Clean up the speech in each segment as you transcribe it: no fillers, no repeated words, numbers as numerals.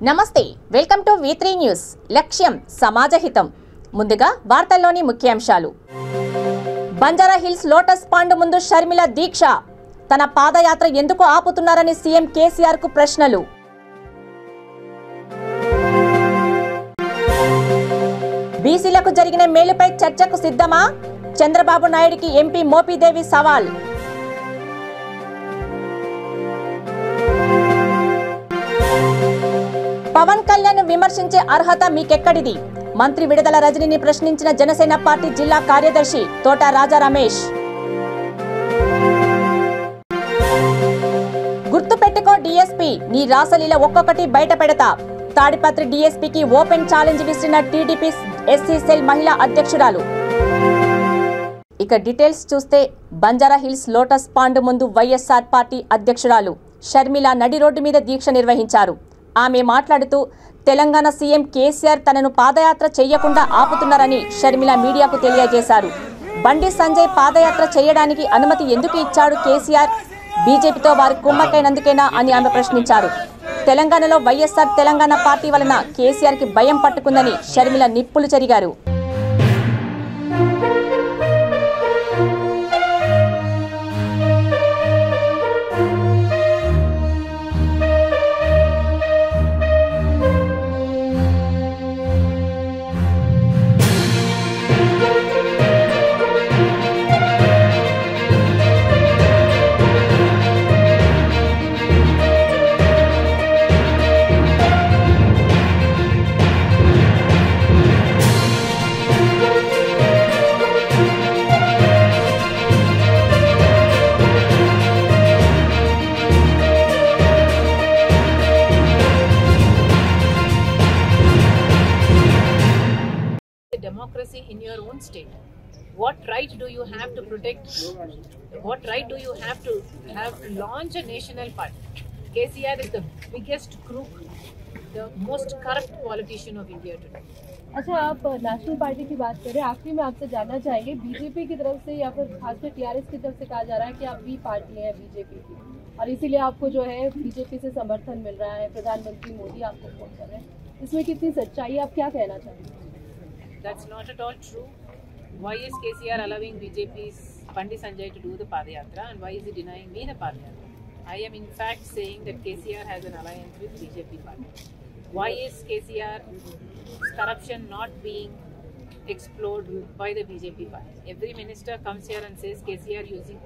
నమస్తే welcome to V3 news లక్ష్యం సమాజహితం ముందుగా వార్తల్లోని ముఖ్యాంశాలు బంజారా హిల్స్ లోటస్ పాండ్ ముందు షర్మిల దీక్ష తన పాదయాత్ర ఎందుకు ఆపుతున్నారని సీఎం కేసీఆర్ కు ప్రశ్నలు బీసీలకు జరిగిన మేలుపై చర్చకు సిద్ధమా చంద్రబాబు నాయుడుకి ఎంపీ మోపిదేవి సవాల్ పవన్ కళ్యాణ్ విమర్శించే అర్హత మీకెక్కడిది మంత్రి విడుదల రజనిని ప్రశ్నించిన జనసేన పార్టీ జిల్లా కార్యదర్శి తోట రాజా రమేష్ గుర్తుపెట్టుకో డీఎస్పీ నీ రాసలీల ఒక్కొక్కటి బయట పెడతా తాడిపత్రి డీఎస్పీకి ఓపెన్ ఛాలెంజ్ విసిరిన టీడీపీ ఎస్సీ సెల్ మహిళా అధ్యక్షురాలు ఇక డీటెయిల్స్ చూస్తే బంజారా హిల్స్ లోటస్ పాండ్ ముందు వైఎస్ఆర్ పార్టీ అధ్యక్షురాలు షర్మిల నడి రోడ్డు మీద దీక్ష నిర్వహించారు ఆమె మాట్లాడుతూ తెలంగాణ సీఎం కేసీఆర్ తనను పాదయాత్ర చేయకుండా ఆపుతున్నారని షర్మిల మీడియాకు తెలియజేశారు బండి సంజయ్ పాదయాత్ర చేయడానికి అనుమతి ఎందుకు ఇచ్చాడు కేసీఆర్ బీజేపీతో వారు కుమ్మక్కైనందుకేనా అని ఆమె ప్రశ్నించారు తెలంగాణలో వైఎస్ఆర్ తెలంగాణ పార్టీ వలన కేసీఆర్ కి భయం పట్టుకుందని షర్మిల నిప్పులు చెరిగారు Democracy in your own state. What right do you have to protect? What right do you have to launch a national party? KCR is the biggest crook, the most corrupt politician of India today. अच्छा, आप national party की बात करें, आखिरी में आपसे जानना चाहेंगे बीजेपी की तरफ से या फिर खासकर टीआरएस की तरफ से कहा जा रहा है कि आप भी पार्टी है बीजेपी की और इसीलिए आपको जो है बीजेपी से समर्थन मिल रहा है, प्रधानमंत्री मोदी आपको फोन कर रहे हैं, इसमें कितनी सच्चाई है, आप क्या कहना चाहेंगे? That's not at all true. Why is KCR allowing BJP's Bandi Sanjay to do the Padayatra and why is he denying me the Padayatra? I am in fact saying that KCR has an alliance with BJP party. Why is KCR's corruption not being explored by the BJP party? Every minister comes here and says KCR is using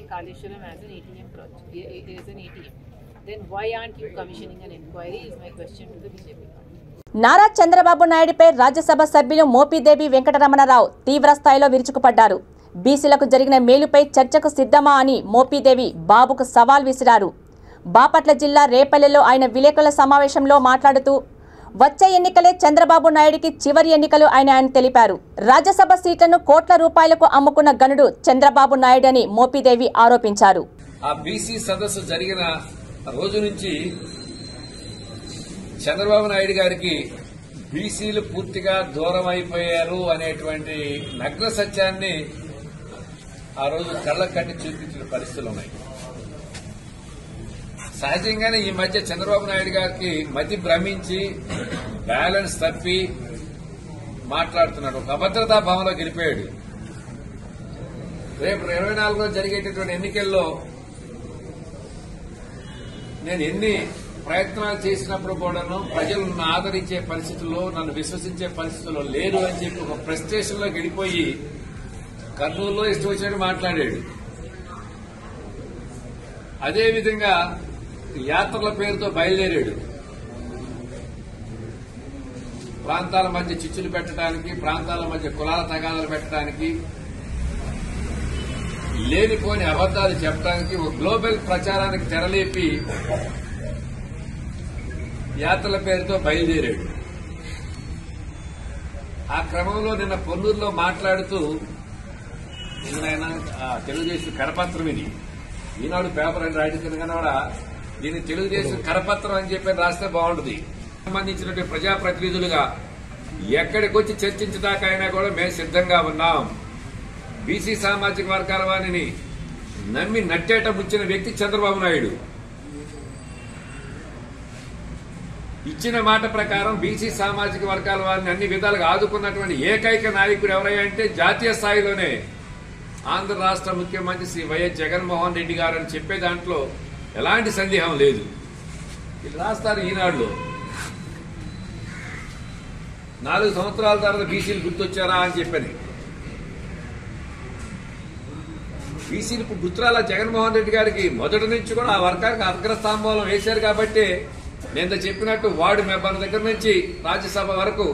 Kaleshwaram as an ATM project, as an ATM. Then why aren't you commissioning an inquiry is my question to the BJP party. Nara Chandrababu నాయుడుపై Rajya Sabha సభ్యులు మోపిదేవి వెంకటరమణరావు తీవ్ర స్థాయిలో విరుచుకుపడ్డారు బీసీలకు జరిగిన మేలుపై చర్చకు సిద్ధమా అని మోపిదేవి బాబుకు సవాల్ విసిరారు బాపట్ల జిల్లా రేపల్లెలో ఆయన విలేకరుల సమావేశంలో మాట్లాడుతూ వచ్చే ఎన్నికలే చంద్రబాబు నాయుడికి చివరి ఎన్నికలు ఆయన తెలిపారు రాజ్యసభ సీట్లను కోట్ల రూపాయలకు అమ్ముకున్న గనుడు చంద్రబాబు నాయుడు అని మోపిదేవి ఆరోపించారు ఆ బీసీ సదస్సు జరిగిన రోజు నుంచి చంద్రబాబు నాయుడు గారికి బీసీలు పూర్తిగా దూరం అయిపోయారు అనేటువంటి నగ్న సత్యాన్ని ఆ రోజు కళ్ళకు కట్టి చూపించిన పరిస్థితులు ఉన్నాయి సహజంగానే ఈ మధ్య చంద్రబాబు నాయుడు గారికి మతి భ్రమించి బ్యాలెన్స్ తప్పి మాట్లాడుతున్నాడు ఒక అభద్రతా భావంలో గెలిపాడు రేపు 24లో జరిగేటటువంటి ఎన్నికల్లో నేను ఎన్ని ప్రయత్నాలు చేసినప్పుడు కూడాను ప్రజలు నన్ను ఆదరించే పరిస్థితుల్లో నన్ను విశ్వసించే పరిస్థితుల్లో లేరు అని చెప్పి ఒక ఫ్రస్ట్రేషన్ లో గెలిపోయి కర్నూలులో ఇష్టం వచ్చినట్టు మాట్లాడాడు అదేవిధంగా యాత్రల పేరుతో బయలుదేరాడు ప్రాంతాల మధ్య చిచ్చులు పెట్టడానికి ప్రాంతాల మధ్య కులాల తగాదాలు పెట్టడానికి లేనిపోని అబద్దాలు చెప్పడానికి ఒక గ్లోబల్ ప్రచారానికి తెరలేపి యాత్రల పేరుతో బయలుదేరాడు ఆ క్రమంలో నిన్న పొన్నూరులో మాట్లాడుతూ ఆయన తెలుగుదేశం కరపత్రం ఇది ఈనాడు పేపర్ అని రాయడం కన్నా కూడా దీన్ని తెలుగుదేశం కరపత్రం అని చెప్పి రాస్తే బాగుంటుంది సంబంధించినటువంటి ప్రజాప్రతినిధులుగా ఎక్కడికి వచ్చి చర్చించడాకైనా కూడా మేము సిద్ధంగా ఉన్నాం బీసీ సామాజిక వర్గాల వారిని నమ్మి నట్టేట ముచ్చిన వ్యక్తి చంద్రబాబు నాయుడు. ఇచ్చిన మాట ప్రకారం బీసీ సామాజిక వర్గాల వారిని అన్ని విధాలుగా ఆదుకున్నటువంటి ఏకైక నాయకుడు ఎవరయ్యా అంటే జాతీయ స్థాయిలోనే ఆంధ్ర రాష్ట్ర ముఖ్యమంత్రి శ్రీ వైఎస్ జగన్మోహన్ రెడ్డి గారు అని చెప్పే దాంట్లో ఎలాంటి సందేహం లేదు. వీళ్ళు రాస్తారు ఈనాడులో 4 సంవత్సరాల తర్వాత బీసీలు గుర్తొచ్చారా అని చెప్పని. బీసీలు ఇప్పుడు గుర్తురాల జగన్మోహన్ రెడ్డి గారికి మొదటి నుంచి కూడా ఆ వర్గానికి అగ్రస్థానంలో వేశారు కాబట్టి నేను చెప్పినట్టు వార్డు మెంబర్ల దగ్గర నుంచి రాజ్యసభ వరకు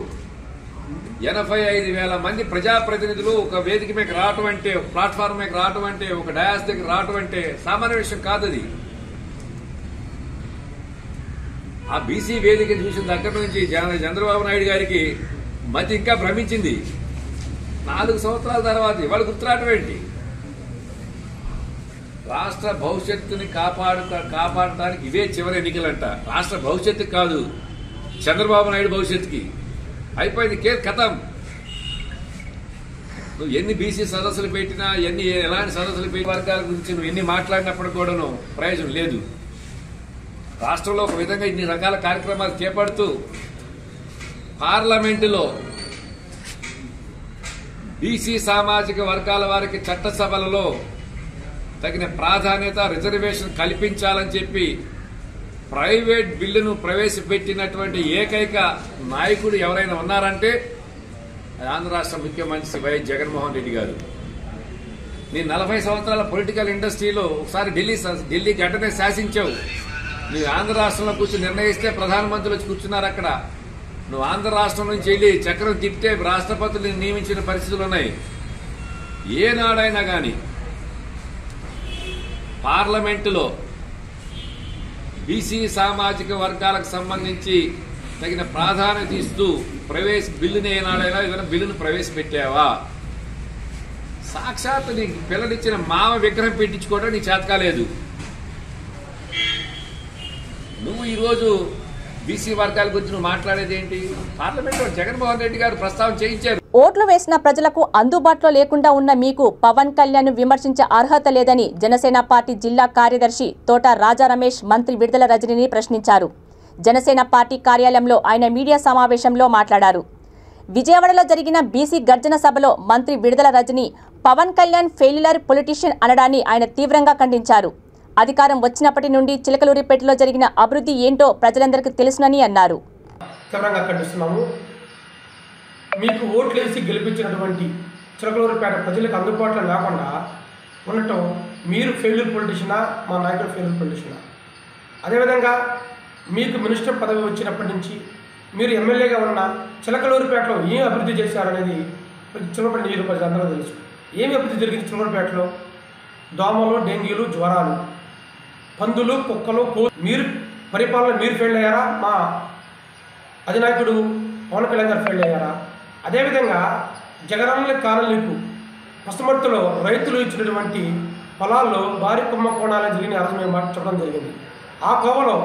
85,000 మంది ప్రజాప్రతినిధులు ఒక వేదిక మీద రావటం అంటే, ఒక ప్లాట్ఫామ్ మీద రావటం అంటే, ఒక డయాస్ దగ్గర రావటం అంటే సామాన్య విషయం కాదు. అది ఆ బీసీ వేదిక చూసిన దగ్గర నుంచి చంద్రబాబు నాయుడు గారికి మతి ఇంకా భ్రమించింది. 4 సంవత్సరాల తర్వాత ఇవాళ గుర్తురావటం ఏంటి? రాష్ట్ర భవిష్యత్తుని కాపాడటానికి ఇవే చివరి ఎన్నికలంట. రాష్ట్ర భవిష్యత్తు కాదు, చంద్రబాబు నాయుడు భవిష్యత్తుకి అయిపోయింది. కథం. నువ్వు ఎన్ని బీసీ సదస్సులు పెట్టినా, ఎలాంటి సదస్సులు పెట్టి వర్గాల గురించి నువ్వు ఎన్ని మాట్లాడినప్పుడు కూడాను ప్రయోజనం లేదు. రాష్ట్రంలో ఒక విధంగా ఇన్ని రకాల కార్యక్రమాలు చేపడుతూ పార్లమెంటులో బీసీ సామాజిక వర్గాల వారికి చట్టసభలలో తగిన ప్రాధాన్యత, రిజర్వేషన్ కల్పించాలని చెప్పి ప్రైవేట్ బిల్లును ప్రవేశపెట్టినటువంటి ఏకైక నాయకుడు ఎవరైనా ఉన్నారంటే ఆంధ్ర రాష్ట్ర ముఖ్యమంత్రి శ్రీ వైఎస్ జగన్మోహన్ రెడ్డి గారు. నేను 40 సంవత్సరాల పొలిటికల్ ఇండస్ట్రీలో ఒకసారి ఢిల్లీ గడ్డనే శాసించావు. నువ్వు ఆంధ్ర రాష్ట్రంలో కూర్చొని నిర్ణయిస్తే ప్రధానమంత్రులు వచ్చి కూర్చున్నారు అక్కడ. నువ్వు ఆంధ్ర రాష్ట్రం నుంచి వెళ్ళి చక్రం తిప్పితే రాష్ట్రపతులను నియమించిన పరిస్థితులు ఉన్నాయి. ఏనాడైనా కానీ పార్లమెంటులో బీసీ సామాజిక వర్గాలకు సంబంధించి తగిన ప్రాధాన్యత ఇస్తూ బిల్లుని ఏనాడైనా ఏదైనా బిల్లును ప్రవేశపెట్టావా? సాక్షాత్ నీ పిల్లలిచ్చిన మామ విగ్రహం పెట్టించుకోవడం నీ చేతకాలేదు. నువ్వు ఈరోజు బీసీ వర్గాల గురించి నువ్వు మాట్లాడేది ఏంటి? పార్లమెంట్లో జగన్మోహన్ రెడ్డి గారు ప్రస్తావన చేయించారు. ఓట్లు వేసిన ప్రజలకు అందుబాటులో లేకుండా ఉన్న మీకు పవన్ కళ్యాణ్ విమర్శించే అర్హత లేదని జనసేన పార్టీ జిల్లా కార్యదర్శి తోట రాజా రమేష్ మంత్రి విడుదల రజనిని ప్రశ్నించారు. జనసేన పార్టీ కార్యాలయంలో ఆయన మీడియా సమావేశంలో మాట్లాడారు. విజయవాడలో జరిగిన బీసీ గర్జన సభలో మంత్రి విడుదల రజని పవన్ కళ్యాణ్ ఫెయిల్యూర్ పొలిటీషియన్ అనడాన్ని ఆయన తీవ్రంగా ఖండించారు. అధికారం వచ్చినప్పటి నుండి చిలకలూరిపేటలో జరిగిన అభివృద్ధి ఏంటో ప్రజలందరికీ తెలుసునని అన్నారు. తీవ్రంగా ఖండిస్తున్నాము. మీకు ఓట్లేసి గెలిపించినటువంటి చిలకలూరిపేట ప్రజలకు అందుబాటులో లేకుండా ఉండటం మీరు ఫెయిల్యూర్ పొలిటీషియనా, మా నాయకుడు ఫెయిల్యూర్ పొలిటీషియనా? అదేవిధంగా మీకు మినిస్టర్ పదవి వచ్చినప్పటి నుంచి మీరు ఎమ్మెల్యేగా ఉన్న చిలకలూరిపేటలో ఏం అభివృద్ధి చేశారనేది చిలకలూరిపేట నియోజక ప్రజలందరూ తెలుసు. ఏమి అభివృద్ధి జరిగింది చిలకలూరిపేటలో? దోమలు, డెంగ్యూలు, జ్వరాలు, పందులు, కుక్కలు, మీరు పరిపాలన మీరు ఫెయిల్ అయ్యారా? మా అధినాయకుడు పవన్ కళ్యాణ్ గారు ఫెయిల్ అయ్యారా? అదేవిధంగా జగనన్న కాలనీకు పసుమర్తిలో రైతులు ఇచ్చినటువంటి పొలాల్లో భారీ కుంభకోణాలను జరిగిన ఆ రోజు మేము చెప్పడం జరిగింది. ఆ కోవలో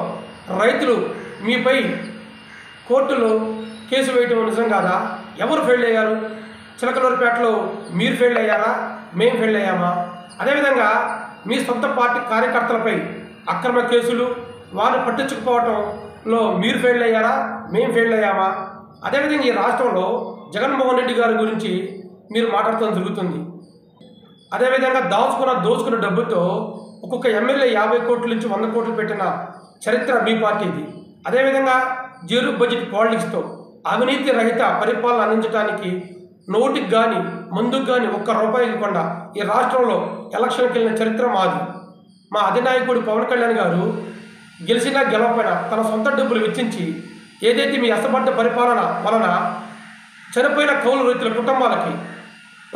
రైతులు మీపై కోర్టులో కేసు వేయటం నిజం కాదా? ఎవరు ఫెయిల్ అయ్యారు? చిలకలూరిపేటలో మీరు ఫెయిల్ అయ్యారా? మేము ఫెయిల్ అయ్యామా? అదేవిధంగా మీ సొంత పార్టీ కార్యకర్తలపై అక్రమ కేసులు, వారు పట్టించుకుపోవటంలో మీరు ఫెయిల్ అయ్యారా? మేము ఫెయిల్ అయ్యామా? అదేవిధంగా ఈ రాష్ట్రంలో జగన్మోహన్ రెడ్డి గారి గురించి మీరు మాట్లాడటం జరుగుతుంది. అదేవిధంగా దోచుకున్న డబ్బుతో ఒక్కొక్క ఎమ్మెల్యే 50 కోట్ల నుంచి 100 కోట్లు పెట్టిన చరిత్ర మీ పార్టీది. అదేవిధంగా జీరో బడ్జెట్ పాలిటిక్స్తో అవినీతి రహిత పరిపాలన అందించడానికి నోటికి కానీ ముందుకు కానీ ₹1 ఇవ్వకుండా ఈ రాష్ట్రంలో ఎలక్షన్కి వెళ్ళిన చరిత్ర మాది. మా అధినాయకుడు పవన్ కళ్యాణ్ గారు గెలిచినా గెలవకపోయినా తన సొంత డబ్బులు వెచ్చించి ఏదైతే మీ అసమర్థ పరిపాలన వలన చనిపోయిన కౌలు రైతుల కుటుంబాలకి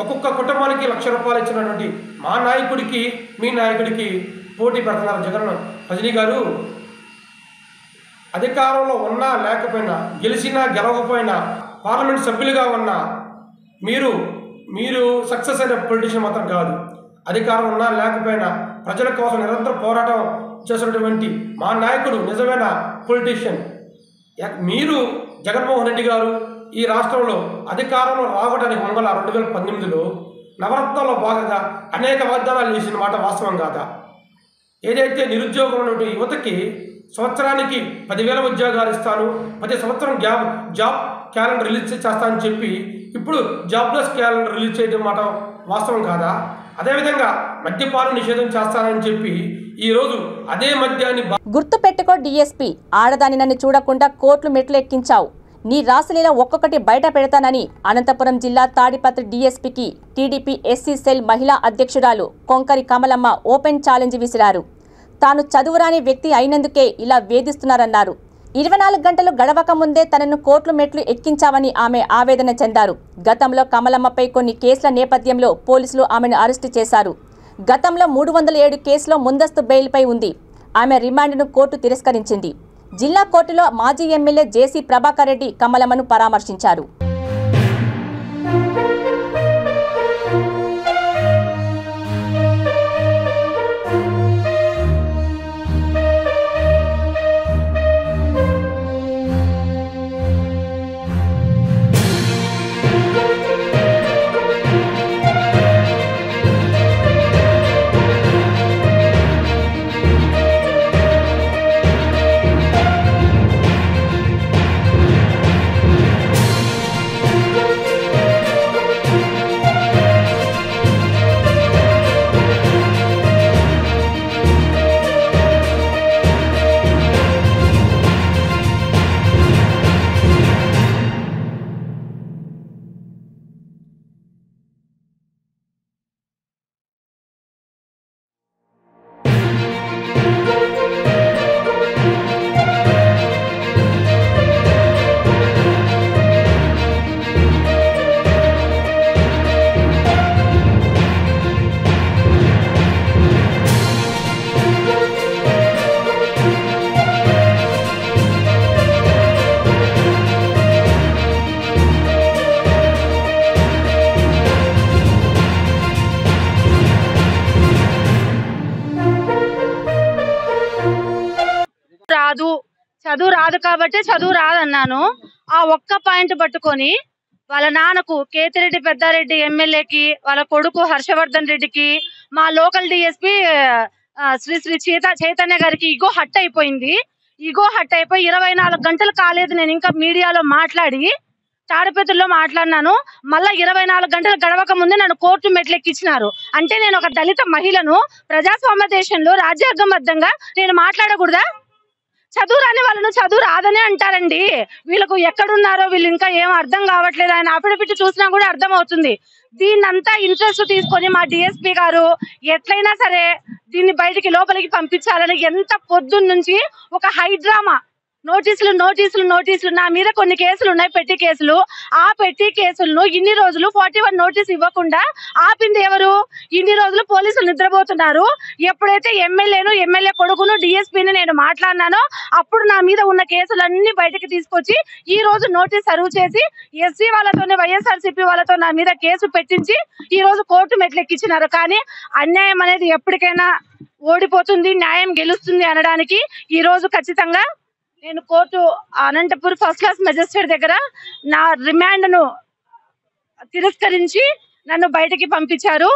ఒక్కొక్క కుటుంబానికి ₹1,00,000 ఇచ్చినటువంటి మా నాయకుడికి మీ నాయకుడికి పోటీ పెడుతున్నారు జగన్ రజనీ గారు. అధికారంలో ఉన్నా లేకపోయినా, గెలిచినా గెలవకపోయినా, పార్లమెంట్ సభ్యులుగా ఉన్నా మీరు సక్సెస్ అయిన పొలిటీషియన్ మాత్రం కాదు. అధికారం ఉన్నా లేకపోయినా ప్రజల కోసం నిరంతరం పోరాటం చేసినటువంటి మా నాయకుడు నిజమైన పొలిటీషియన్. మీరు జగన్మోహన్ రెడ్డి గారు ఈ రాష్ట్రంలో అధికారంలో రావడానికి ముంగల 2018లో నవరత్నాల్లో భాగంగా అనేక వాగ్దానాలు చేసిన మాట వాస్తవం కాదా? ఏదైతే నిరుద్యోగం ఉన్నటువంటి యువతకి సంవత్సరానికి 10,000 ఉద్యోగాలు ఇస్తాను, ప్రతి సంవత్సరం జాబ్ క్యాలెండర్ రిలీజ్ చేస్తానని చెప్పి ఇప్పుడు జాబ్లెస్ క్యాలెండర్ రిలీజ్ చేయడం మాట వాస్తవం కాదా? అదేవిధంగా మద్యపాన నిషేధం చేస్తానని చెప్పి ఈరోజు అదే మద్యాన్ని గుర్తుపెట్టుకో డిఎస్పీ, ఆడదాని నన్ను చూడకుండా కోర్టులు మెట్లు ఎక్కించావు, నీ రాసలీల ఒక్కొక్కటి బయట పెడతానని అనంతపురం జిల్లా తాడిపత్రి డిఎస్పీకి టీడీపీ ఎస్సీ సెల్ మహిళా అధ్యక్షురాలు కొంకరి కమలమ్మ ఓపెన్ ఛాలెంజ్ విసిరారు. తాను చదువురాని వ్యక్తి అయినందుకే ఇలా వేధిస్తున్నారన్నారు. 24 గంటలు గడవక ముందే తనను కోర్టులు మెట్లు ఎక్కించావని ఆమె ఆవేదన చెందారు. గతంలో కమలమ్మపై కొన్ని కేసుల నేపథ్యంలో పోలీసులు ఆమెను అరెస్టు చేశారు. గతంలో 307 కేసులో ముందస్తు బెయిల్పై ఉంది. ఆమె రిమాండ్ను కోర్టు తిరస్కరించింది. జిల్లా కోర్టులో మాజీ ఎమ్మెల్యే జేసీ ప్రభాకర్ రెడ్డి కమలమ్మను పరామర్శించారు. చదువు రాదు కాబట్టి చదువు రాదన్నాను. ఆ ఒక్క పాయింట్ పట్టుకొని వాళ్ళ నాన్నకు కేతిరెడ్డి పెద్దారెడ్డి ఎమ్మెల్యేకి, వాళ్ళ కొడుకు హర్షవర్ధన్ రెడ్డికి, మా లోకల్ డిఎస్పీ శ్రీ చైతన్య గారికి ఇగో హట్ అయిపోయింది. ఇగో హట్ అయిపోయి 24 గంటలు కాలేదు. నేను ఇంకా మీడియాలో మాట్లాడి తాడిపత్రిలో మాట్లాడినాను. మళ్ళా 24 గంటలు గడవక ముందే నన్ను కోర్టు మెట్లెక్కించినారు. అంటే నేను ఒక దళిత మహిళను ప్రజాస్వామ్య దేశంలో రాజ్యాంగబద్ధంగా నేను మాట్లాడకూడదా? చదువు రాని వాళ్ళను చదువు రాదని అంటారండి. వీళ్ళకు ఎక్కడున్నారో వీళ్ళు ఇంకా ఏం అర్థం కావట్లేదు. ఆయన అఫిడవిట్ చూసినా కూడా అర్థం అవుతుంది. దీన్నంతా ఇంట్రెస్ట్ తీసుకొని మా డిఎస్పీ గారు ఎట్లయినా సరే దీన్ని బయటికి లోపలికి పంపించాలని ఎంత పొద్దున్న నుంచి ఒక హైడ్రామా నోటీసులు నా మీద కొన్ని కేసులు ఉన్నాయి, పెట్టి కేసులు. ఆ పెట్టి కేసులను ఇన్ని రోజులు 41 నోటీస్ ఇవ్వకుండా ఆపింది ఎవరు? ఇన్ని రోజులు పోలీసులు నిద్రపోతున్నారు. ఎప్పుడైతే ఎమ్మెల్యే కొడుకును డిఎస్పీని నేను మాట్లాడినానో అప్పుడు నా మీద ఉన్న కేసులన్నీ బయటకు తీసుకొచ్చి ఈ రోజు నోటీస్ సర్వ్ చేసి ఎస్సీ వాళ్ళతోనే వైఎస్ఆర్సీపీ వాళ్ళతో నా మీద కేసు పెట్టించి ఈ రోజు కోర్టు మెట్లెక్కించినారు. కానీ అన్యాయం అనేది ఎప్పటికైనా ఓడిపోతుంది, న్యాయం గెలుస్తుంది అనడానికి ఈ రోజు ఖచ్చితంగా నేను court Anantapur first class magistrate దగ్గర నా రిమాండ్ ను తిరస్కరించి నన్ను బయటికి పంపించారు.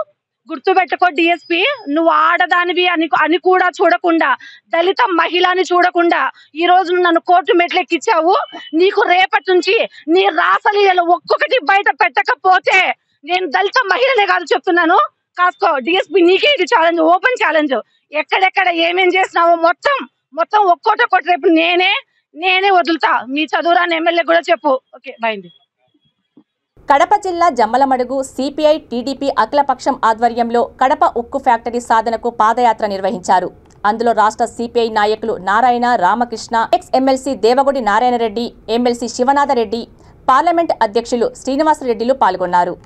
గుర్తుపెట్టుకో డిఎస్పీ, నువ్వు ఆడదానివి అని కూడా చూడకుండా, దళిత మహిళని చూడకుండా ఈ రోజు నన్ను కోర్టు మెట్లెక్కించావు. నీకు రేపటి నుంచి నీ రాసలీలలు ఒక్కొక్కటి బయట పెట్టకపోతే నేను దళిత మహిళనే కాదు చెప్తున్నాను. కాసుకో డిఎస్పీ, నీకే ఇది ఛాలెంజ్, ఓపెన్ ఛాలెంజ్. ఎక్కడెక్కడ ఏమేం చేసినావో మొత్తం ఒక్కోటి రేపు నేనే వదులుతా. మీ చదువురాని ఎమ్మెల్యే కూడా చెప్పు. ఓకే, బైంది. కడప జిల్లా జమ్మలమడుగు సిపిఐ టీడీపీ అఖిలపక్షం ఆధ్వర్యంలో కడప ఉక్కు ఫ్యాక్టరీ సాధనకు పాదయాత్ర నిర్వహించారు. అందులో రాష్ట్ర సిపిఐ నాయకులు Narayana, Ramakrishna, ex MLC Devagudi Narayana Reddy, MLC Shivanath Reddy, parliament అధ్యక్షులు శ్రీనివాసరెడ్డిలు పాల్గొన్నారు.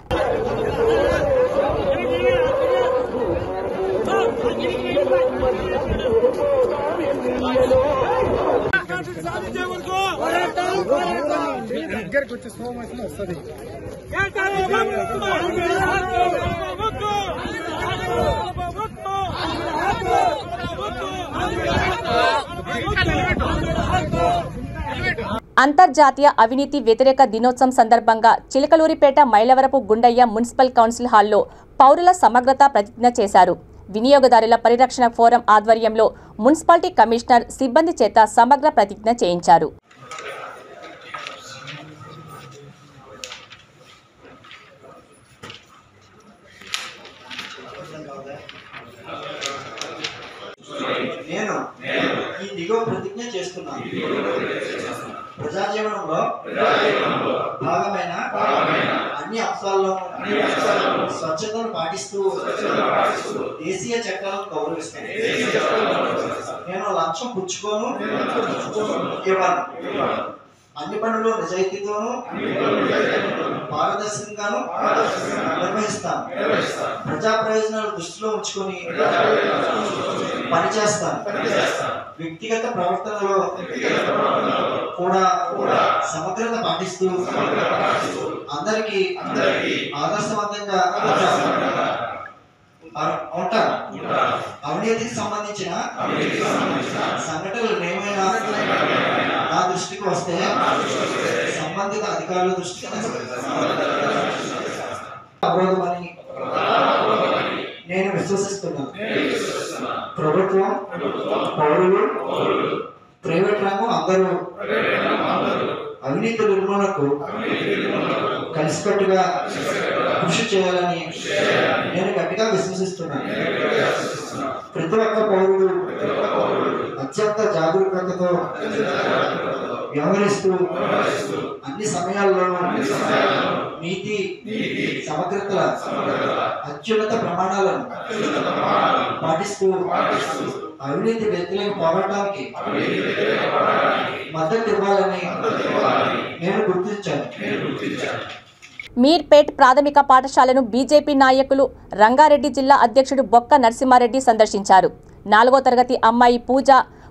అంతర్జాతీయ అవినీతి వ్యతిరేక దినోత్సవం సందర్భంగా చిలకలూరిపేట మైలవరపు గుండయ్య మున్సిపల్ కౌన్సిల్ హాల్లో పౌరుల సమగ్రత ప్రతిజ్ఞ చేశారు. వినియోగదారుల పరిరక్షణ ఫోరం ఆధ్వర్యంలో మున్సిపాలిటీ కమిషనర్ సిబ్బంది చేత సమగ్ర ప్రతిజ్ఞ చేయించారు. నేను ఈ దిగువ ప్రతిజ్ఞ చేస్తున్నాను. ప్రజాజీవనంలో భాగమైన అన్ని అంశాల్లో స్వచ్ఛతను పాటిస్తూ దేశీయ చట్టాలను గౌరవిస్తాను. నేను లంచం పుచ్చుకోను, ఇవ్వను. అన్ని పనులు నిజాయితీతోనూ పారదర్శకంగాను నిర్వహిస్తాను. ప్రజా ప్రయోజనాలు దృష్టిలో ఉంచుకొని పనిచేస్తాను. వ్యక్తిగత ప్రవర్తనలో కూడా సమగ్రత పాటిస్తూ అందరికీ ఆదర్శవంతంగా ఉంటాను. అవినీతికి సంబంధించిన సంఘటనలు ఏమైనా నా దృష్టికి వస్తే సంబంధిత అధికారుల దృష్టికి అవరోధమని నేను విశ్వసిస్తున్నాను. ప్రభుత్వం, పౌరులు, ప్రైవేట్ రంగం అందరూ అవినీతి నిర్మూలనకు కలిసికట్టుగా కృషి చేయాలని నేను గట్టిగా విశ్వసిస్తున్నాను. ప్రతి ఒక్క పౌరుడు అత్యంత జాగరూకతతో వ్యవహరిస్తూ అన్ని సమయాల్లోనూ నీతి, సమగ్రతల అత్యున్నత ప్రమాణాలను పాటిస్తూ అవినీతి వ్యతిరేక పోరాటానికి మద్దతు ఇవ్వాలని నేను గుర్తించాను. మీర్పేట్ ప్రాథమిక పాఠశాలను బీజేపీ నాయకులు రంగారెడ్డి జిల్లా అధ్యక్షుడు బొక్క నరసింహారెడ్డి సందర్శించారు. 4వ తరగతి అమ్మాయి పూజ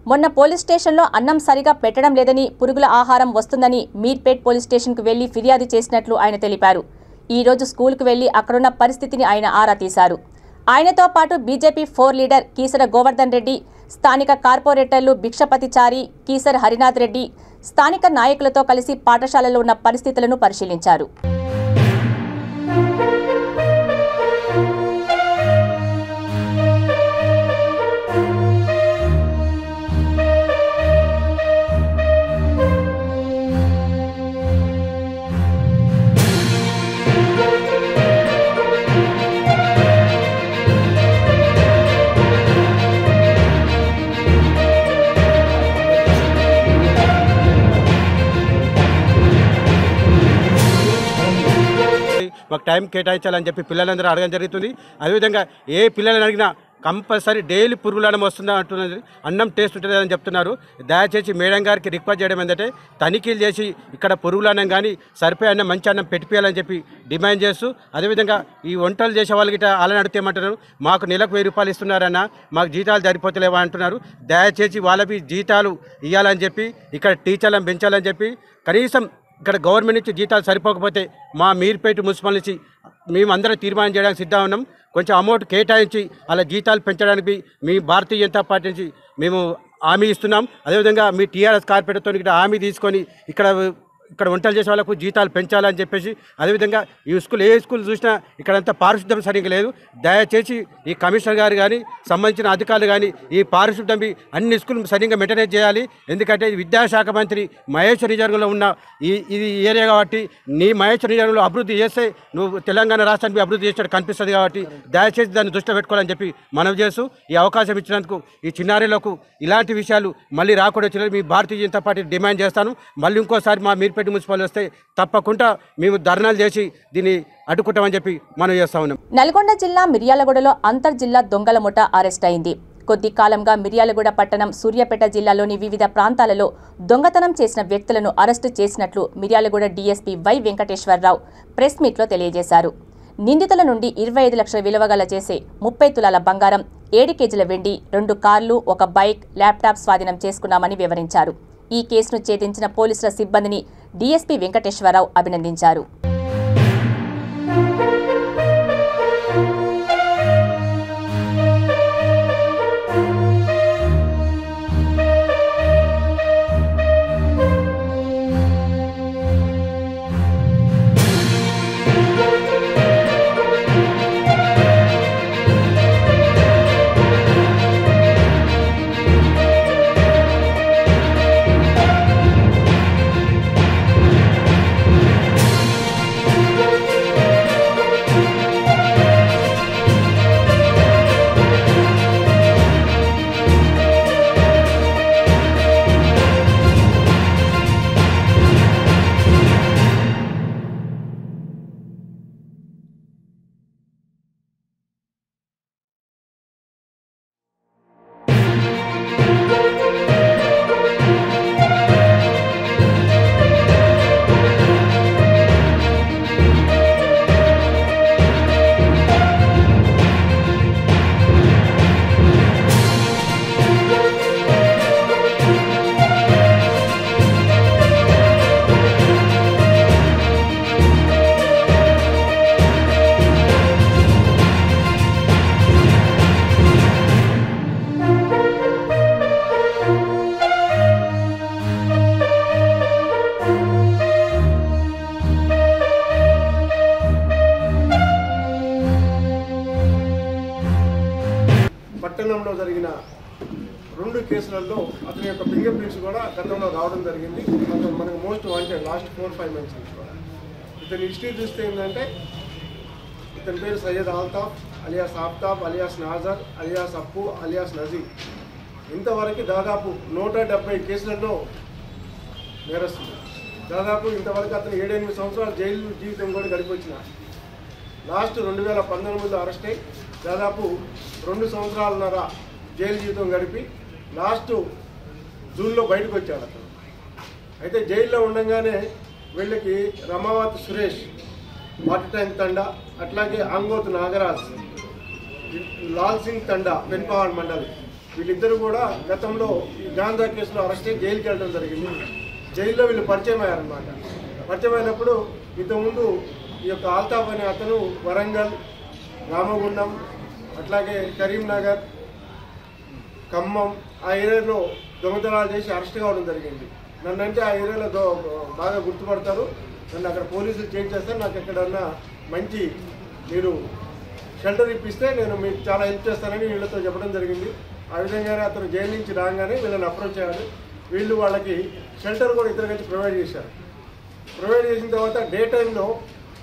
మొన్న పోలీస్ స్టేషన్లో అన్నం సరిగా పెట్టడం లేదని, పురుగుల ఆహారం వస్తుందని మీర్పేట్ పోలీస్ స్టేషన్కు వెళ్లి ఫిర్యాదు చేసినట్లు ఆయన తెలిపారు. ఈ రోజు స్కూల్కు వెళ్లి అక్కడున్న పరిస్థితిని ఆయన ఆరా తీశారు. ఆయనతో పాటు బీజేపీ 4 లీడర్ కీసర గోవర్ధన్ రెడ్డి, స్థానిక కార్పొరేటర్లు భిక్షపతిచారి, కీసర హరినాథ్ రెడ్డి స్థానిక నాయకులతో కలిసి పాఠశాలలో ఉన్న పరిస్థితులను పరిశీలించారు. మాకు టైం కేటాయించాలని చెప్పి పిల్లలందరూ అడగడం జరుగుతుంది. అదేవిధంగా ఏ పిల్లలను అడిగినా కంపల్సరీ డైలీ పురుగుల అన్నం వస్తుందా అంటున్నది, అన్నం టేస్ట్ ఉంటుంది అని చెప్తున్నారు. దయచేసి మేడం గారికి రిక్వెస్ట్ చేయడం ఏంటంటే తనిఖీలు చేసి ఇక్కడ పురుగుల అన్నం కానీ సరిపోయే అన్నం, మంచి అన్నం పెట్టిపోయాలని చెప్పి డిమాండ్ చేస్తూ, అదేవిధంగా ఈ వంటలు చేసే వాళ్ళకి అలాని అడుగుతామంటున్నారు. మాకు నెలకు 1000 రూపాయలు ఇస్తున్నారన్న, మాకు జీతాలు సరిపోతలేవా అంటున్నారు. దయచేసి వాళ్ళకి జీతాలు ఇవ్వాలని చెప్పి, ఇక్కడ టీచర్లను పెంచాలని చెప్పి, కనీసం ఇక్కడ గవర్నమెంట్ నుంచి జీతాలు సరిపోకపోతే మా మీర్పేట మున్సిపల్ నుంచి మేమందరం తీర్మానం చేయడానికి సిద్ధంగా ఉన్నాం. కొంచెం అమౌంట్ కేటాయించి అలా జీతాలు పెంచడానికి మీ భారతీయ జనతా పార్టీ నుంచి మేము హామీ ఇస్తున్నాం. అదేవిధంగా మీ టీఆర్ఎస్ కార్పొరేటర్తో ఇక్కడ హామీ తీసుకొని ఇక్కడ వంటలు చేసే వాళ్ళకు జీతాలు పెంచాలని చెప్పేసి, అదేవిధంగా ఈ స్కూల్ ఏ స్కూల్ చూసినా ఇక్కడంతా పారిశుద్ధ్యం సరిగ్గా లేదు. దయచేసి ఈ కమిషనర్ గారు కానీ సంబంధించిన అధికారులు కానీ ఈ పారిశుద్ధ్యం అన్ని స్కూల్ సరిగ్గా మెయింటైన్ చేయాలి. ఎందుకంటే విద్యాశాఖ మంత్రి మహేష్ రిజర్వ్లో ఉన్న ఇది ఏరియా కాబట్టి నీ మహేష్ రిజర్వ్లో అభివృద్ధి చేస్తే నువ్వు తెలంగాణ రాష్ట్రానికి అభివృద్ధి చేసినట్టు కనిపిస్తుంది కాబట్టి దయచేసి దాన్ని దృష్టిలో పెట్టుకోవాలని చెప్పి మనవి చేస్తూ, ఈ అవకాశం ఇచ్చినందుకు ఈ చిన్నారులకు ఇలాంటి విషయాలు మళ్ళీ రాకూడదు మీ భారతీయ జనతా పార్టీ డిమాండ్ చేస్తాను. మళ్ళీ ఇంకోసారి మా మీర్పేట మున్సిపల్ వస్తే తప్పకుండా మేము ధర్నాలు చేసి దీన్ని అడ్డుకుంటామని చెప్పి మనం చేస్తా ఉన్నాం. నల్గొండ జిల్లా మిర్యాలగూడలో అంతర్జిల్లా దొంగల ముఠ అరెస్ట్ అయింది. కొద్ది కాలంగా మిర్యాలగూడ పట్టణం, సూర్యాపేట జిల్లాలోని వివిధ ప్రాంతాలలో దొంగతనం చేసిన వ్యక్తులను అరెస్టు చేసినట్లు Miryalaguda DSP Y Venkateswararao press మీట్లో తెలియజేశారు. నిందితుల నుండి 25 లక్షల విలువగల చేసే 30 తులాల బంగారం, 7 కేజీల వెండి, 2 కార్లు, 1 బైక్, ల్యాప్టాప్ స్వాధీనం చేసుకున్నామని వివరించారు. ఈ కేసును ఛేదించిన పోలీసుల సిబ్బందిని డీఎస్పీ వెంకటేశ్వరరావు అభినందించారు. కేసులలో అతని యొక్క ఫింగర్ ప్రింట్స్ కూడా గతంలో రావడం జరిగింది. మనకు మోస్ట్ వాంటెడ్ లాస్ట్ 4-5 months నుంచి కూడా. ఇతని హిస్టరీ చూస్తే ఏంటంటే ఇతని పేరు Syed Altaf alias Aftab alias Nazar alias Appu alias Nazeer. ఇంతవరకు దాదాపు 170 కేసులలో నేరస్తుంది. దాదాపు ఇంతవరకు అతను 7-8 సంవత్సరాలు జైలు జీవితం కూడా గడిపొచ్చిన. లాస్ట్ 2019లో అరెస్ట్ అయ్యి దాదాపు 2 సంవత్సరాలన్నర జైలు జీవితం గడిపి లాస్ట్ జూన్లో బయటకు వచ్చాడు అతను. అయితే జైల్లో ఉండగానే వీళ్ళకి రమావత్ సురేష్, వాటర్ ట్యాంక్ తండా, అట్లాగే ఆంగోత్ నాగరాజ్, లాల్ సింగ్ తండా, పెన్పహాడ్ మండలి, వీళ్ళిద్దరూ కూడా గతంలో ఈ గాంజా కేసులో అరెస్ట్ అయ్యి జైలుకి వెళ్ళడం జరిగింది. జైల్లో వీళ్ళు పరిచయం అయ్యారనమాట. పరిచయం అయినప్పుడు ఇంతకుముందు ఈ యొక్క ఆల్తాఫ్ అనే అతను వరంగల్, రామగుండం, అట్లాగే కరీంనగర్, ఖమ్మం ఆ ఏరియాలో దొంగతనాలు చేసి అరెస్ట్ కావడం జరిగింది. నన్నంటే ఆ ఏరియాలో బాగా గుర్తుపడతారు, నన్ను అక్కడ పోలీసులు చేంజ్ చేస్తారు, నాకు ఎక్కడన్నా మంచి మీరు షెల్టర్ ఇప్పిస్తే నేను మీకు చాలా హెల్ప్ చేస్తానని వీళ్ళతో చెప్పడం జరిగింది. ఆ విధంగానే అతను జైలు నుంచి రాగానే వీళ్ళని అప్రోచ్ అయ్యాడు. వీళ్ళు వాళ్ళకి షెల్టర్ కూడా ఇద్దరు కలిసి ప్రొవైడ్ చేశారు. ప్రొవైడ్ చేసిన తర్వాత డే టైంలో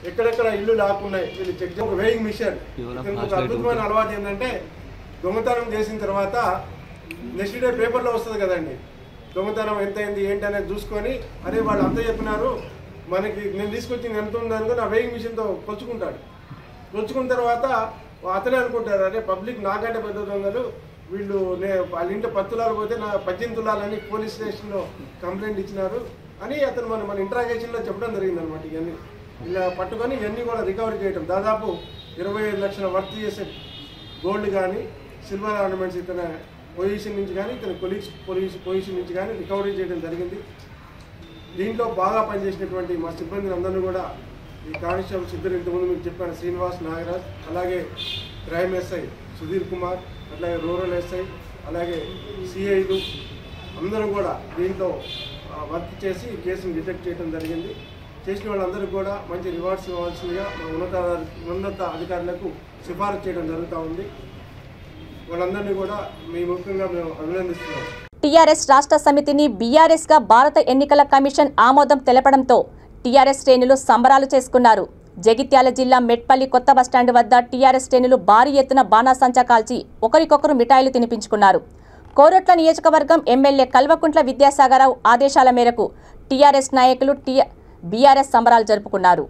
ఎక్కడెక్కడ ఇల్లు లాక్కున్నాయి వీళ్ళు చెక్ చేసి ఒక వేయింగ్ మిషన్. ఒక అద్భుతమైన అలవాటు ఏంటంటే దొంగతనం చేసిన తర్వాత నెక్స్ట్ డే పేపర్లో వస్తుంది కదండి, దొంగతనం ఎంత అయింది ఏంటి అనేది చూసుకొని అరే వాళ్ళు అంతా చెప్పినారు మనకి నేను తీసుకొచ్చింది ఎంత ఉంది అనుకుని ఆ వేయింగ్ మిషన్తో కొలుచుకుంటాడు. కొలుచుకున్న తర్వాత అతనే అనుకుంటారు అరే పబ్లిక్ నాకంటే పెద్ద దొంగలు వీళ్ళు వాళ్ళ ఇంట్లో 10 తులాలు పోతే నా 18 తులాలని పోలీస్ స్టేషన్లో కంప్లైంట్ ఇచ్చినారు అని అతను మన ఇంట్రాగేషన్లో చెప్పడం జరిగింది అనమాట. ఇవన్నీ ఇలా పట్టుకొని ఇవన్నీ కూడా రికవరీ చేయడం, దాదాపు 25 లక్షల వర్త్ చేసే గోల్డ్ కానీ సిల్వర్ ఆర్నమెంట్స్ ఇతని పొజిషన్ నుంచి కానీ ఇతని పోలీస్ పొజిషన్ నుంచి కానీ రికవరీ చేయడం జరిగింది. దీంట్లో బాగా పనిచేసినటువంటి మా సిబ్బందిని అందరినీ కూడా ఈ కానిస్టేబుల్స్ ఇద్దరు ఇంతకుముందు మీకు చెప్పాను, శ్రీనివాస్, నాగరాజ్, అలాగే క్రైమ్ ఎస్ఐ సుధీర్ కుమార్, అట్లాగే రూరల్ ఎస్ఐ, అలాగే సిఐలు అందరూ కూడా దీంట్లో వర్క్ చేసి ఈ కేసును డిటెక్ట్ చేయడం జరిగింది. చేసిన వాళ్ళందరికీ కూడా మంచి రివార్డ్స్ ఇవ్వాల్సిందిగా మా ఉన్నత అధికారులకు సిఫారసు చేయడం జరుగుతూ ఉంది. వాళ్ళందరినీ కూడా మీ ముఖ్యంగా మేము అభినందిస్తున్నాం. టీఆర్ఎస్ రాష్ట్ర సమితిని బీఆర్ఎస్గా భారత ఎన్నికల కమిషన్ ఆమోదం తెలపడంతో టీఆర్ఎస్ శ్రేణులు సంబరాలు చేసుకున్నారు. జగిత్యాల జిల్లా మెట్పల్లి కొత్త బస్టాండ్ వద్ద టీఆర్ఎస్ శ్రేణులు భారీ ఎత్తున బాణాసంచా కాల్చి ఒకరికొకరు మిఠాయిలు తినిపించుకున్నారు. కోరుట్ల నియోజకవర్గం ఎమ్మెల్యే కల్వకుంట్ల విద్యాసాగరరావు ఆదేశాల మేరకు టీఆర్ఎస్ నాయకులు బీఆర్ఎస్ సంబరాలు జరుపుకున్నారు.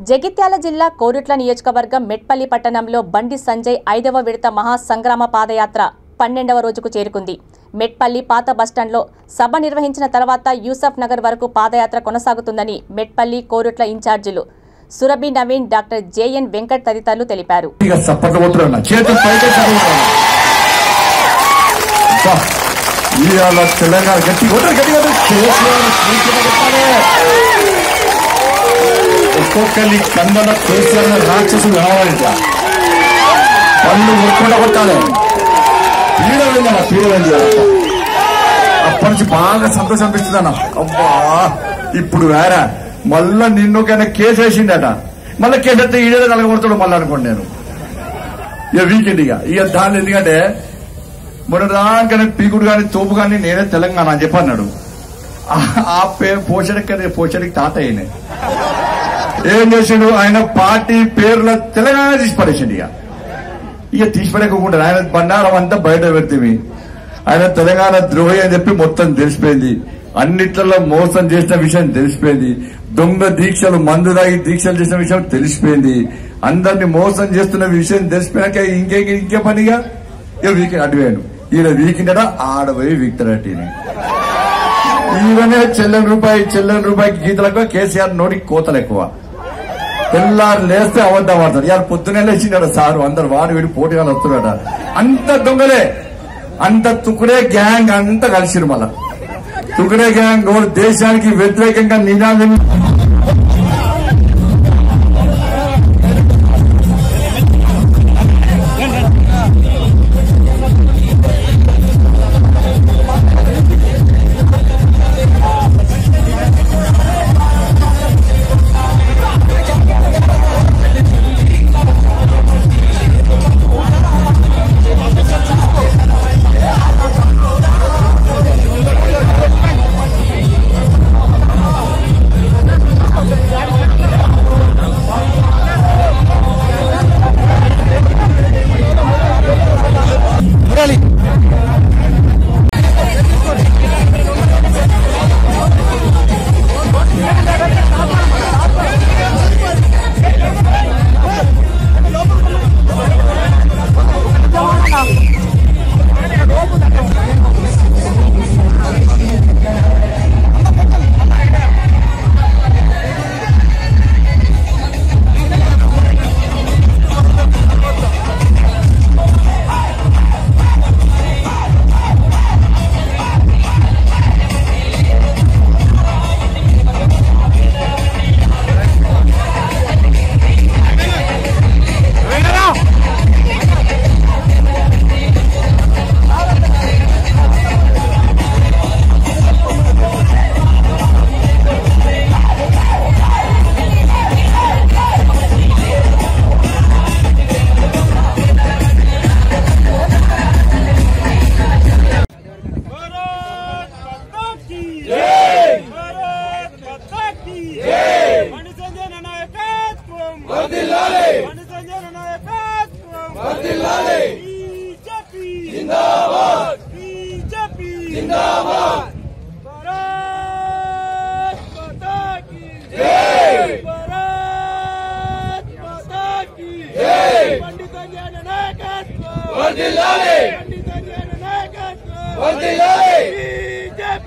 జగిత్యాల జిల్లా కోరుట్ల నియోజకవర్గం మెట్పల్లి పట్టణంలో బండి సంజయ్ 5వ విడత మహాసంగ్రామ పాదయాత్ర 12వ రోజుకు చేరుకుంది. మెట్పల్లి పాత బస్టాండ్లో సభ నిర్వహించిన తర్వాత యూసఫ్ నగర్ వరకు పాదయాత్ర కొనసాగుతుందని మెట్పల్లి కోరుట్ల ఇన్ఛార్జీలు సురభి నవీన్, డాక్టర్ జేఎన్ వెంకట్ తదితరులు తెలిపారు. ఒక్కొక్కరి కందల కేసీఆర్ రాక్షసులు కావాలిట, పళ్ళు ముట్టుకుంటా కొట్టాలి. అప్పటి నుంచి బాగా సంతోషం అనిపిస్తుంది అన్న. అబ్బా ఇప్పుడు వేరే మళ్ళా నిన్నకైనా కేసు వేసిండట, మళ్ళీ కేసు అయితే ఈడే తలగొడతాడు మళ్ళీ అనుకోండి నేను ఇక వీకెండ్ ఇక దాన్ని. ఎందుకంటే మొన్న దానికనే పీకుడు కానీ తోపు కానీ నేనే తెలంగాణ అని చెప్పన్నాడు. ఆ పోషణకి తాత అయిన ఏం చేసాడు, ఆయన పార్టీ పేర్ల తెలంగాణ తీసి పడేసాడు. ఇక తీసి పడేయకుండా ఆయన బండారం అంతా బయట పెడితే ఆయన తెలంగాణ ద్రోహి అని చెప్పి మొత్తం తెలిసిపోయింది. అన్నిట్లలో మోసం చేసిన విషయం తెలిసిపోయింది. దొంగ దీక్షలు మందు దాగి దీక్షలు చేసిన విషయం తెలిసిపోయింది. అందరినీ మోసం చేస్తున్న విషయం తెలిసిపోయాక ఇంకే పనిగా ఇక వీకెండ్ అటువేను. ఈయన వీకెండ్ ఆడపోయి వీక్తారట. ఈయననే చెల్లెని రూపాయికి గీతలకు కేసీఆర్ నోటికి కోతలు ఎక్కువ. తెల్లారు లేస్తే అబద్ధం ఆడతాడు. ఇవాళ పొద్దునే లేచిండట సారు, అందరు వాడు వీడి పోటీగా వస్తున్నాడట. అంత దొంగలే, అంత తుకుడే గ్యాంగ్ అంతా కలిసిరు. మళ్ళా తుకుడే గ్యాంగ్ దేశానికి వ్యతిరేకంగా నినాదం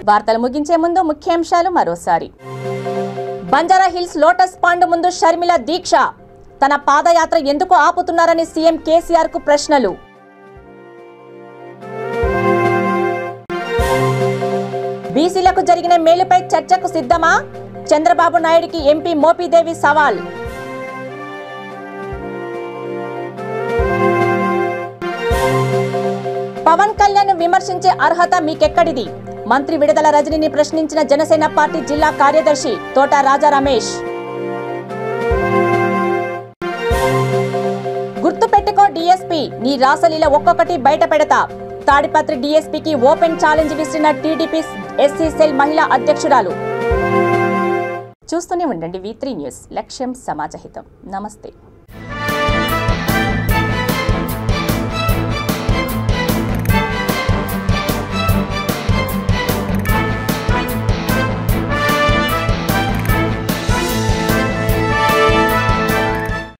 వార్తలు ముగించే ముందు ముఖ్యాంశాలు మరోసారి. బంజారా హిల్స్ లోటస్ పాండ్ ముందు షర్మిల దీక్ష. తన పాదయాత్ర ఎందుకు ఆపుతున్నారని సీఎం కేసీఆర్ కు ప్రశ్నలు. బీసీలకు జరిగిన మేలుపై చర్చకు సిద్ధమా? చంద్రబాబు నాయుడికి ఎంపీ మోపిదేవి సవాల్. పవన్ కళ్యాణ్ విమర్శించే అర్హత మీకెక్కడిది? మంత్రి విడుదల రజనిని ప్రశ్నించిన జనసేన పార్టీ జిల్లా కార్యదర్శి తోట రాజా రమేష్. గుర్తుపెట్టుకో డీఎస్పీ, నీ రాసలీల ఒక్కొక్కటి బయట పెడతా. తాడిపత్రి డీఎస్పీకి ఓపెన్ ఛాలెంజ్ విసిరిన టీడీపీ ఎస్సీ సెల్ మహిళా అధ్యక్షురాలు. చూస్తూనే ఉండండి V3 న్యూస్. లక్ష్యం సమాజహితం. నమస్తే.